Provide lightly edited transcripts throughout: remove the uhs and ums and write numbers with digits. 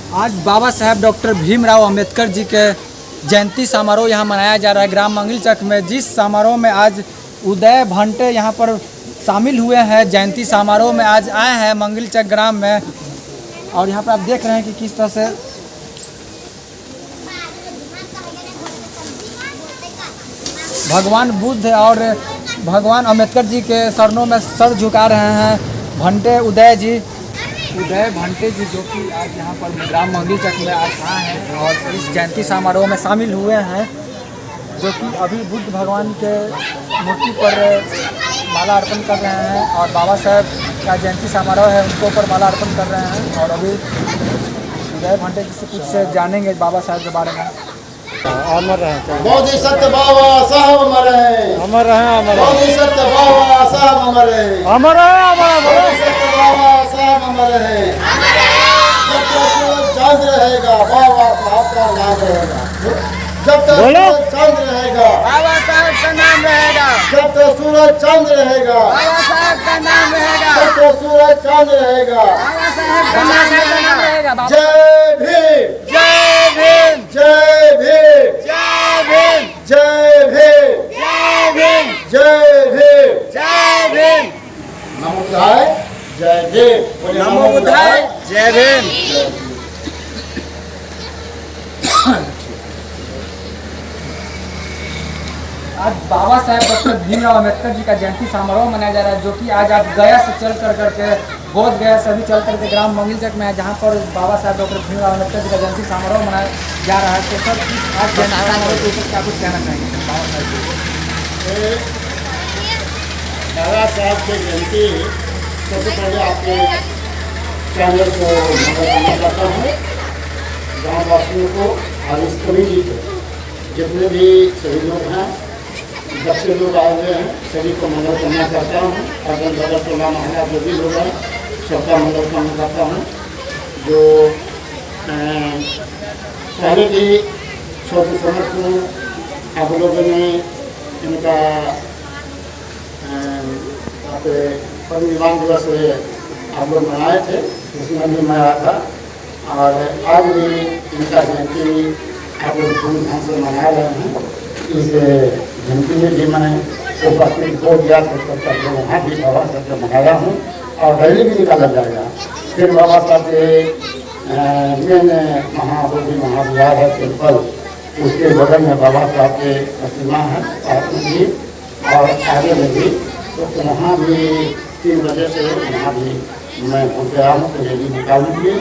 आज बाबा साहेब डॉक्टर भीमराव अंबेडकर जी के जयंती समारोह यहाँ मनाया जा रहा है ग्राम मंगलचक में। जिस समारोह में आज उदय भंटे यहाँ पर शामिल हुए हैं, जयंती समारोह में आज आए हैं मंगलचक ग्राम में। और यहाँ पर आप देख रहे हैं कि किस तरह से भगवान बुद्ध और भगवान अंबेडकर जी के चरणों में सर झुका रहे हैं भंटे उदय भंटे जी, जो कि आज यहाँ पर ग्राम मंगलचक में आज आए हैं और इस जयंती समारोह में शामिल हुए हैं। जो कि अभी बुद्ध भगवान के मूर्ति पर माला अर्पण कर रहे हैं और बाबा साहेब का जयंती समारोह है उनको ऊपर माला अर्पण कर रहे हैं। और अभी उदय भंटे जी से कुछ जानेंगे बाबा साहेब के बारे में। अमर रहे मोदी सत्य बाबा साहब अमर है, अमर रहे मोदी सत्य बाबा साहब अमर है, अमर मोदी सत्य बाबा साहब अमर है। जब तक सूरज चांद रहेगा बाबा साहब का नाम रहेगा, जब तक सूरज चांद रहेगा बाबा साहेब का नाम रहेगा, जब तक सूरज चांद रहेगा बाबा साहेब का नाम रहेगा, जब तक सूरज चांद रहेगा। बाबा साहेब का नाम रहेगा। जय भीम, जय भीम, जय भीम, जय भीम, जय भीम, जय भीम, जय भीम। जय भीम। नमो बुद्धाय जय भीम, नमो बुद्धाय जय भीम। आज बाबा साहेब डॉक्टर भीमराव अंबेडकर जी का जयंती समारोह मनाया जा रहा है, जो कि आज आप गया से चल करके बोध गया सभी चल करके ग्राम मंगलचक में है, जहाँ पर बाबा साहेब डॉक्टर भीमराव अंबेडकर जी का जयंती समारोह मनाया जा रहा है। तो सर इस आज जयंती समारोह के ऊपर क्या कुछ कहना चाहेंगे बाबा साहेब जी? बाबा साहब की जयंती सबसे पहले आपके चैनल को नमस्कार करता हूँ। गाँववासियों को और इस कमेटी को जितने भी सभी लोग हैं, बच्चे लोग आए हुए हैं, सभी को मंगल कामना करता हूँ। अगल बगल टोला मोहल्ला जो भी लोग हैं सबका मंगल कामना करता हूँ। जो पहले भी छोटे समय को आप लोगों ने इनका परिनिर्वाण दिवस आप लोग मनाए थे, उसमें भी मैं आया था। और आज भी इनका जयंती आप लोग धूमधाम से मना रहे हैं। इस जयंती में भी मैं उपस्थित हो गया तो वहाँ भी बाबा साहब को मनाया हूँ और रैली भी निकाला जाएगा। फिर बाबा साहब के मेन महाविहार है टेम्पल, उसके बगल में बाबा साहब के प्रतिमा है साथ में भी और आगे में भी। तो वहाँ भी 3 बजे से वहाँ भी मैं पहुँच रहा हूँ। तो रैली निकालूँगी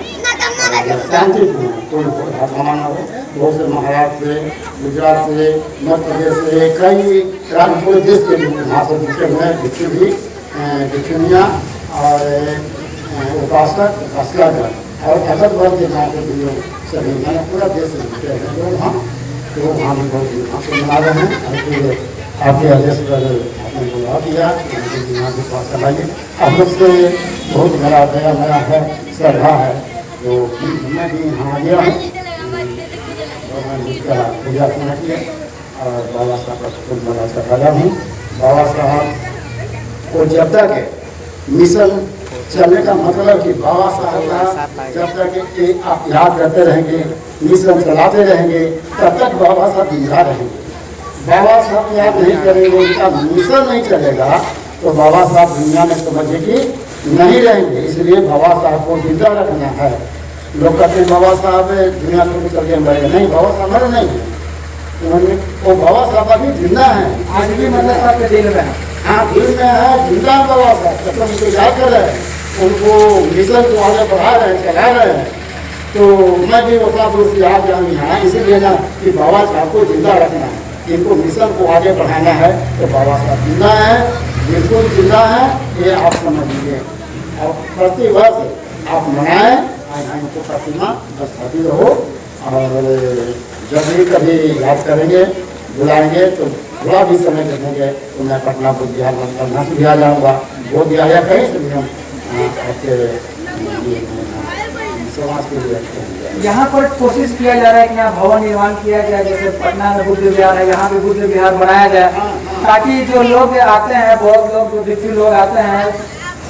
शांतिपूर्ण, कोई घटना न हो। बहुत से महाराष्ट्र से, गुजरात से, मध्य प्रदेश से, कई राज्य पूरे देश के लोग वहाँ से जुटे हुए हैं। भिक्षुनियाँ और उपासक उपासकागण और भगत वर्ग के गाँव के भी लोग सभी मैंने पूरा देश से जुटे हैं लोग वहाँ। तो वहाँ भी बहुत धूमधाम से मना रहे हैं। और फिर आपके आदेश पर आपने बुला दिया यहाँ विश्वास कराइए। आप लोग से बहुत बड़ा दया मेरा है, श्रद्धा है। तो मैं भी यहाँ आ गया हूँ और मैं उसका पूजा करना किया और बाबा साहब का खूब बड़ा सफाया हूँ। बाबा साहब को जब तक मिशन चलने का मतलब कि बाबा साहब का जब तक आप याद करते रहेंगे, मिशन चलाते रहेंगे, तब तक बाबा साहब जिंदा रहेंगे। बाबा साहब याद नहीं करेंगे, उनका मिशन नहीं चलेगा तो बाबा साहब दुनिया में समझे कि नहीं रहेंगे। इसलिए बाबा साहब को जिंदा रखना है। लोग कहते हैं बाबा साहब दुनिया को चल के मरे, नहीं, बाबा साहब मरे नहीं है। उन्होंने वो बाबा साहब अभी जिंदा है, आज भी मतलब साहब के दिल में है। हाँ, दिल में है, जिंदा है बाबा साहब। मतलब उनको याद कर रहे हैं, उनको मिशन को आगे बढ़ा रहे हैं, चला रहे हैं। तो मैं भी उतना दूर से याद जाऊँ यहाँ, इसीलिए ना कि बाबा साहब को जिंदा रखना है, इनको मिशन को आगे बढ़ाना है। तो बाबा साहब जिंदा है, बिल्कुल जिंदा है, ये आप समझ लीजिए। और प्रति वर्ष आप मनाएं, इनको प्रतिमा स्थापित हो। और जब भी कभी याद करेंगे, बुलाएंगे तो थोड़ा भी समय देंगे तो मैं पटना बोध बिहार करना से भी आ जाऊँगा। बोध बिहार या कहीं से भी हम आपके समाज के लिए यहाँ पर कोशिश किया जा रहा है कि यहाँ भवन निर्माण किया जाए, जैसे पटना में बुद्ध विहार है, यहाँ पे बुद्ध विहार बनाया जाए, ताकि जो लोग आते हैं, बहुत लोग जो भिक्षु लोग आते हैं,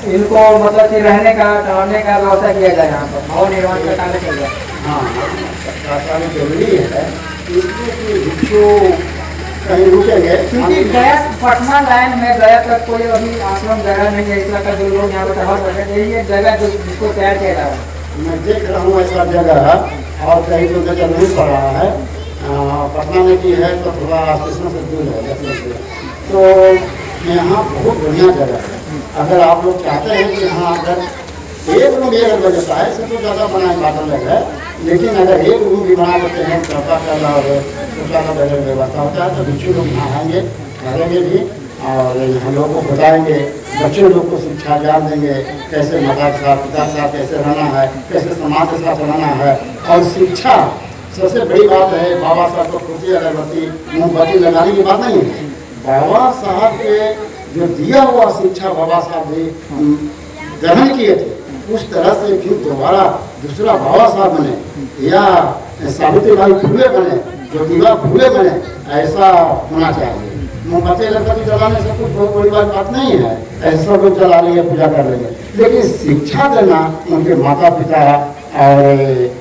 इनको मतलब कि रहने का ठहरने का व्यवस्था किया जाए। यहाँ पर भवन निर्माण का कार्य चल रहा है। हाँ प्रशासन जरूरी है इसलिए कि भिक्षु कहीं रुकेंगे क्योंकि गया पटना लाइन में गया तक कोई अभी आश्रम जगह नहीं है, इतना का जो लोग यहाँ पर रह सके, यही एक जगह जो जिसको तैयार किया जा रहा है। मैं देख रहा हूँ ऐसा जगह और कहीं तो जगह नहीं पड़ रहा है। पटना में की है तो थोड़ा स्टेशन से दूर है जैसे से। तो यहाँ बहुत बढ़िया जगह है। अगर आप लोग चाहते हैं कि यहाँ अगर एक रूम भी अगर व्यवस्था है सब तो ज़्यादा बनाए बाटल है, लेकिन अगर एक रूम भी बना देते हैं चौका का और छोटा का अगर व्यवस्था होता है तो भिक्षु लोग यहाँ आएंगे, रहेंगे भी और हम लोगों को बताएंगे, बच्चों लोग को शिक्षा ज्ञान देंगे कैसे माता के साथ पिता के साथ कैसे रहना है, कैसे समाज के साथ रहना है। और शिक्षा सबसे बड़ी बात है। बाबा साहब को खुशी अगरबत्ती मोमबत्ती लगाने की बात नहीं है। बाबा साहब के जो दिया हुआ शिक्षा बाबा साहब ने ग्रहण किए थे उस तरह से फिर दोबारा दूसरा बाबा साहब बने या सावित्रीबाई फुले बने, ज्योतिबा फुले बने, ऐसा होना चाहिए। मोमबत्ती अगरबत्ती जलाने से कुछ बहुत बड़ी बात नहीं है, ऐसा लोग जला लेंगे पूजा कर लेंगे, लेकिन शिक्षा देना उनके माता पिता और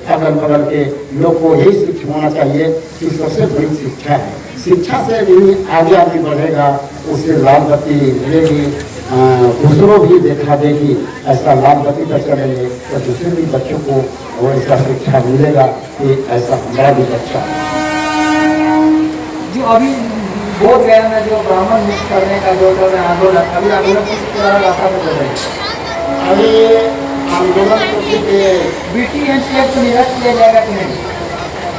अगल बगल के लोग को यही शिक्षा होना चाहिए कि सबसे बड़ी शिक्षा है। शिक्षा से भी आगे आगे बढ़ेगा, उससे लाभ गति मिलेगी, दूसरों भी देखा देगी, ऐसा लाभ गति पर चलेंगे तो दूसरे भी बच्चों को वो ऐसा शिक्षा मिलेगा कि ऐसा हमारा भी बच्चा। जो अभी बोध गया में जो ब्राह्मण मुक्त करने का जो चल रहा है आंदोलन, अभी आंदोलन किस तरह रास्ता पर चल रहा है? अभी आंदोलन को बीटी एनसीएफ को निरस्त किया जाएगा कि नहीं?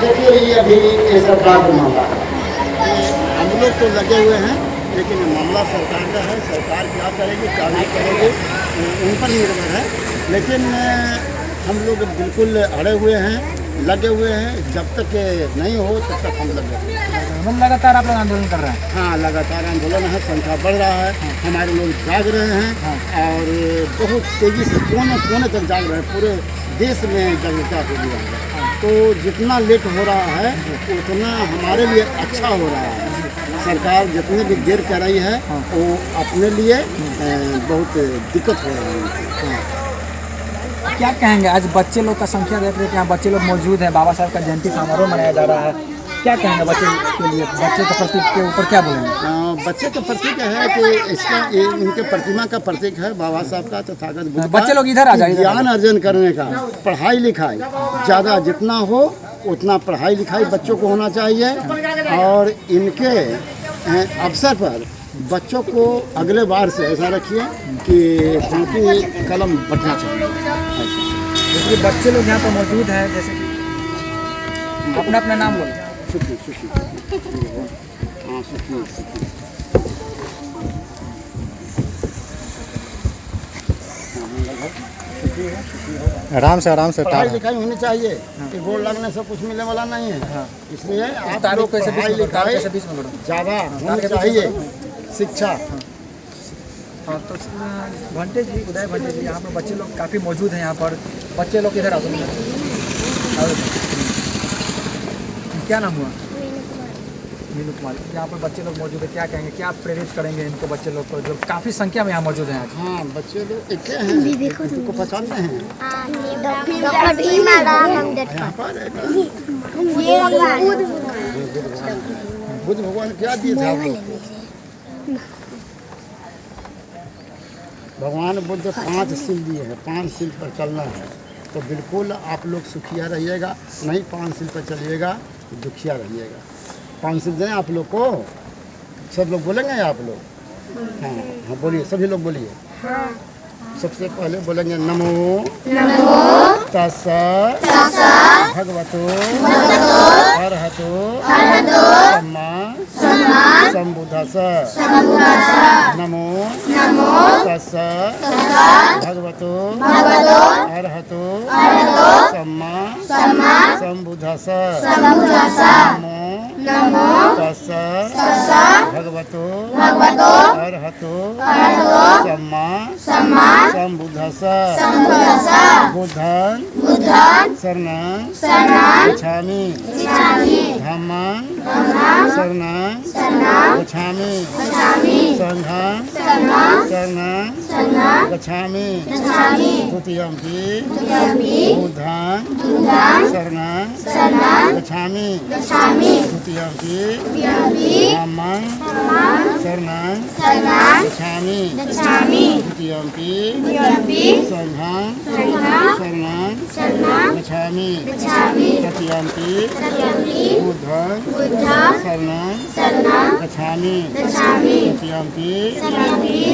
देखिए ये अभी ये सरकार का मामला है, हम लोग तो लगे हुए हैं, लेकिन मामला सरकार का है। सरकार क्या करेगी क्या नहीं करेगी उन पर निर्भर है, लेकिन हम लोग बिल्कुल अड़े हुए हैं, लगे हुए हैं। जब तक नहीं हो तब तक हम लगे हुए हैं। हम लगातार आप लोग आंदोलन कर रहे हैं? हाँ लगातार आंदोलन है, संख्या बढ़ रहा है, हमारे लोग जाग रहे हैं और बहुत तेज़ी से कोने कोने तक जाग रहे हैं। पूरे देश में जागरूकता हो गया है, तो जितना लेट हो रहा है उतना हमारे लिए अच्छा हो रहा है। सरकार जितनी भी देर कर रही है वो अपने लिए बहुत दिक्कत हो रही है। क्या कहेंगे, आज बच्चे लोग का संख्या देख रहे हैं, यहाँ बच्चे लोग मौजूद हैं, बाबा साहब का जयंती समारोह मनाया जा रहा है, क्या कहेंगे बच्चे के लिए, बच्चे के प्रतीक के ऊपर क्या बोलेंगे? बच्चे का प्रतीक है कि इसका इनके प्रतिमा का प्रतीक है बाबा साहब का तथागत बुद्ध। बच्चे लोग इधर आ जाए, ज्ञान अर्जन करने का, पढ़ाई लिखाई ज़्यादा जितना हो उतना पढ़ाई लिखाई बच्चों को होना चाहिए। और इनके अवसर पर बच्चों को अगले बार से ऐसा रखिए कि कॉपी कलम बटना चाहिए। देखिए बच्चे लोग यहाँ पर मौजूद हैं, जैसे कि अपना अपना नाम बोलो। आराम से पढ़ाई लिखाई होनी चाहिए कि गोड़ लगने से कुछ मिलने वाला नहीं है। इसलिए आप लोग पढ़ाई लिखाई ज़्यादा होनी चाहिए, शिक्षा। हाँ तो भंटे जी, उदय भंटे जी, यहाँ पर बच्चे लोग काफ़ी मौजूद हैं। यहाँ पर बच्चे लोग इधर आओ। क्या नाम हुआ? मीनू कुमार। यहाँ पर बच्चे लोग मौजूद है, क्या कहेंगे, क्या प्रेरित करेंगे इनको बच्चे लोग को जो काफ़ी संख्या में यहाँ मौजूद हैं आज? हाँ बच्चे लोग एक हैं, इनको पहचानते हैं? बुद्ध भगवान क्या दिए थे आप लोग? भगवान बुद्ध 5 सील दिए हैं, 5 सील पर चलना है तो बिल्कुल आप लोग सुखिया रहिएगा। नहीं 5 सील पर चलिएगा तो दुखिया रहिएगा। 5 सील दें आप लोग को, सब लोग बोलेंगे आप लोग? हाँ हाँ बोलिए, सभी लोग बोलिए। सबसे पहले बोलेंगे नमो तस्सा भगवतो अरहतो सम्मा संबुद्धस्सा। नमो तस्सा भगवतो अरहतो सम्मा संबुद्धस्सा। नमो तस्सा भगवतो अरहतो सम्मा संबुद्धस्सा। बुद्धं शरणं गच्छामि। धम्मं शरणं गच्छामि। संघं शरणं गच्छामि। द्वितीयंपि बुद्धं शरणं गच्छामि द्वितीयंपि धम्मं शरणं गच्छामि तृतीयंपि संघं शरणं गच्छामि तृतीयंपि बुद्धं शरणं गच्छामि तृतीयंपि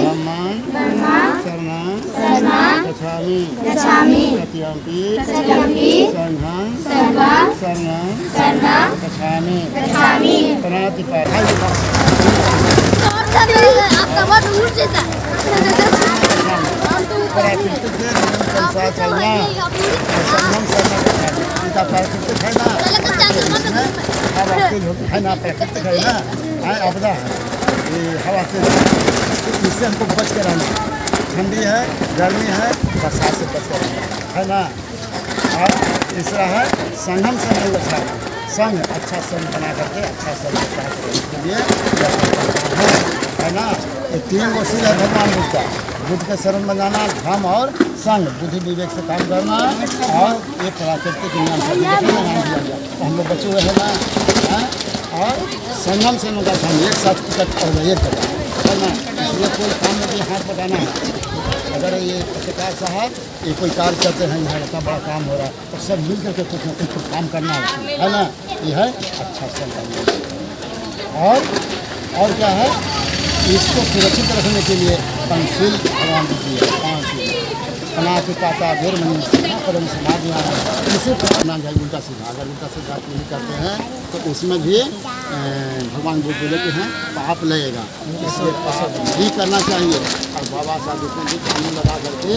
धम्मं शरणं गच्छामि तृतीयंपि संघं शरणं गच्छामि प्रणतिपाठ आपका बहुत दूर से था प्राकृतिक है संसार चलना संगम करना उनका प्राकृतिक है ना इसमें हवा तेज है ना प्राकृतिक है ना आपदा है ये हवा तेज इससे हमको बच के रहना ठंडी है गर्मी है बरसात से बच के रहना है ना। और तीसरा है संगम से नहीं बचा संघ अच्छा संघ बना करके अच्छा संघ के साथ रहने के लिए है ना। ये तीन वसीला है भगवान बुद्ध का, बुद्ध के शरण में जाना, धर्म और संघ, बुद्धि विवेक से काम करना और ये प्राकृतिक नियम से नाम दिया गया तो हम लोग बचे हुए हैं ना। और संगम से उनका धर्म एक साथ टिकट और एक जगह है ना। इसलिए कोई काम में भी हाथ बटाना है। अगर ये पत्रकार साहब ये कोई कार्य करते हैं यहाँ इतना बड़ा काम हो रहा है तो सब मिल करके कुछ ना कुछ काम करना है ना। ये है अच्छा संकल्प। और क्या है इसको सुरक्षित रखने के लिए पंचशील भगवान जी है। पाँच पना के पाता घेर मनी परम समाज इसे करना चाहिए उल्टा सीधा। अगर उल्टा सीधा नहीं करते हैं तो उसमें भी भगवान बुद्ध बोले के हैं पाप लगेगा, इसलिए पाप नहीं करना चाहिए। और बाबा साहब इसमें भी कानून लगा करके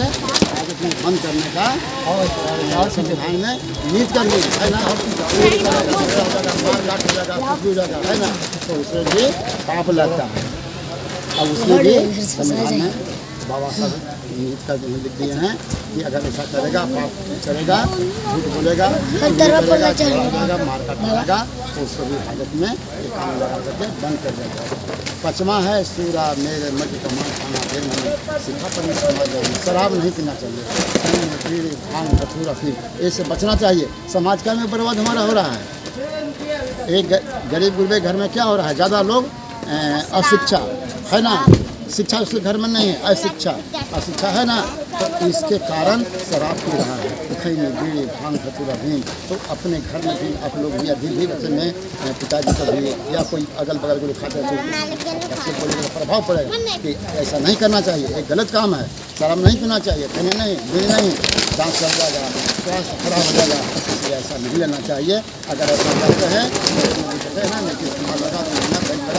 आज अपने बंद करने का और संविधान में नीति कर ली है ना। मार काट हो जाएगा, कुछ भी हो जाएगा है ना, तो उसमें भी पाप लगता है। अब उसमें भी संविधान में बाबा साहब नीति का लिख दिए हैं कि अगर ऐसा करेगा पाप करेगा, झूठ बोलेगा, करेगा, मार काट करेगा तो उसको भी हालत में एक कानून लगा करके बंद कर देगा। पचमा है सूरा मेरे मध्य कमान खाना फिर मैंने सीखा पर समाज में शराब नहीं पीना चाहिए, भांग धतूरा फिर इससे बचना चाहिए। समाज का में बर्बाद हमारा हो रहा है। एक गरीब गुरबे घर में क्या हो रहा है, ज़्यादा लोग अशिक्षा है ना, शिक्षा उसके घर में नहीं है, अशिक्षा है ना, तो इसके कारण शराब पी रहा है, खैनी बीड़ी भांग धतूरा भी। तो अपने घर में भी आप लोग भी अभी भी बच्चे में पिताजी को भी या कोई अगल बगल को खाते हैं बच्चे को प्रभाव पड़ेगा कि ऐसा नहीं करना चाहिए, एक गलत काम है। शराब नहीं पीना चाहिए, खैनी नहीं, बीड़ी नहीं, दांत चल जाएगा, स्वास्थ्य खराब हो जाएगा, इसलिए ऐसा नहीं लेना चाहिए। अगर ऐसा करते हैं तो है ना इस्तेमाल लगा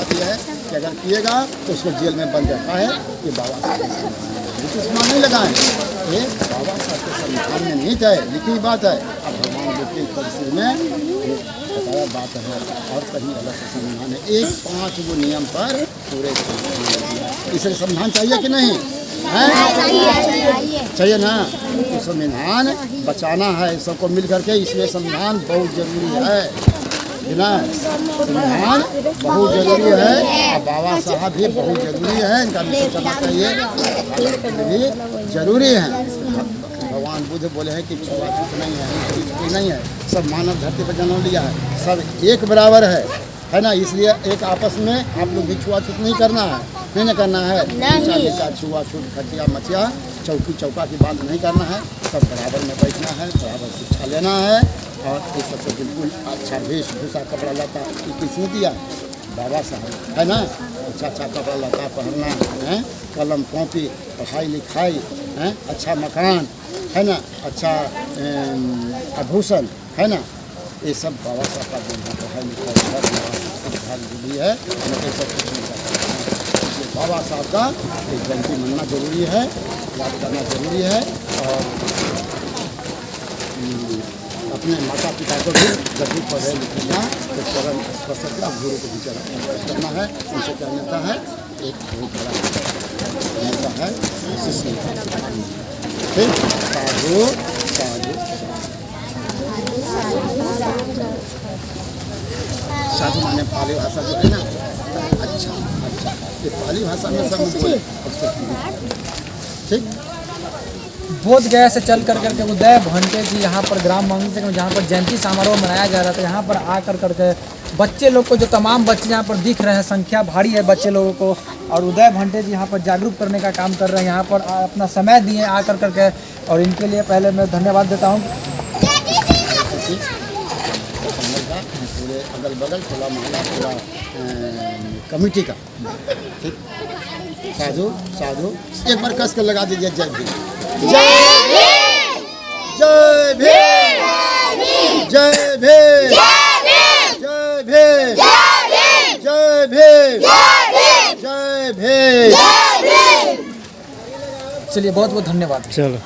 दिया है कि अगर पिएगा तो उसको जेल में बंद रखा है कि बाबा साहब इस्तेमाल नहीं लगाएं। ये बाबा साहब के संविधान में नहीं है, लिखी बात है। अब भगवान बुद्ध की परिस्थिति में बताया बात है और कहीं अलग से संविधान है। एक 5 वो नियम पर पूरे इसे संविधान चाहिए कि नहीं है? चाहिए ना। तो संविधान बचाना है सबको मिल करके, इसलिए संविधान बहुत जरूरी है ना। संविधान बहुत जरूरी है और बाबा साहब भी बहुत जरूरी है, इनका मिशन करना चाहिए भी जरूरी है। भगवान बुद्ध बोले हैं कि छुआछूत नहीं है, नहीं है, सब मानव धरती पर जन्म लिया है, सब एक बराबर है ना। इसलिए एक आपस में आप लोग भी छुआछूत नहीं करना है, नहीं करना है। छुआछूत खटिया मचिया चौकी चौका की बात नहीं करना है, सब बराबर में बैठना है, बराबर शिक्षा लेना है। और ये सबसे बिल्कुल अच्छा वेशभूषा कपड़ा लता किसने दिया? बाबा साहब है ना। अच्छा कपड़ा लता पहनना है, कलम कॉपी पढ़ाई लिखाई है, अच्छा मकान है ना, अच्छा आभूषण है ना, ये सब बाबा साहब का देन है। पढ़ाई लिखाई भी है, ये सब कुछ नहीं करता। इसलिए बाबा साहब का एक जयंती मनना जरूरी है, याद करना जरूरी है। और अपने माता पिता को भी जब भी पढ़े लिखना तो चरण स्पर्श करना, गुरु को भी चरण करना है। उनसे क्या मिलता है? एक बहुत बड़ा मिलता है, शिष्य ठीक। साधु साधु साधु माने पाली भाषा जो है ना, अच्छा ये पाली भाषा में सब बोले ठीक। बोध गया से चल कर करके उदय भंटे जी यहाँ पर ग्राम मंगली से जहाँ पर जयंती समारोह मनाया जा रहा था, यहाँ पर आकर करके बच्चे लोग को, जो तमाम बच्चे यहाँ पर दिख रहे हैं, संख्या भारी है बच्चे लोगों को, और उदय भंटे जी यहाँ पर जागरूक करने का काम कर रहे हैं, यहाँ पर अपना समय दिए आकर करके, और इनके लिए पहले मैं धन्यवाद देता हूँ। पूरे अगल बगल टोला मोहल्ला पूरा कमेटी का, ठीक, साधु साधु एक बार कस कर लगा दीजिए। जय भीम, जय भीम, जय भीम, जय भीम, जय भीम, जय भीम, जय भीम। चलिए बहुत बहुत धन्यवाद। चलो।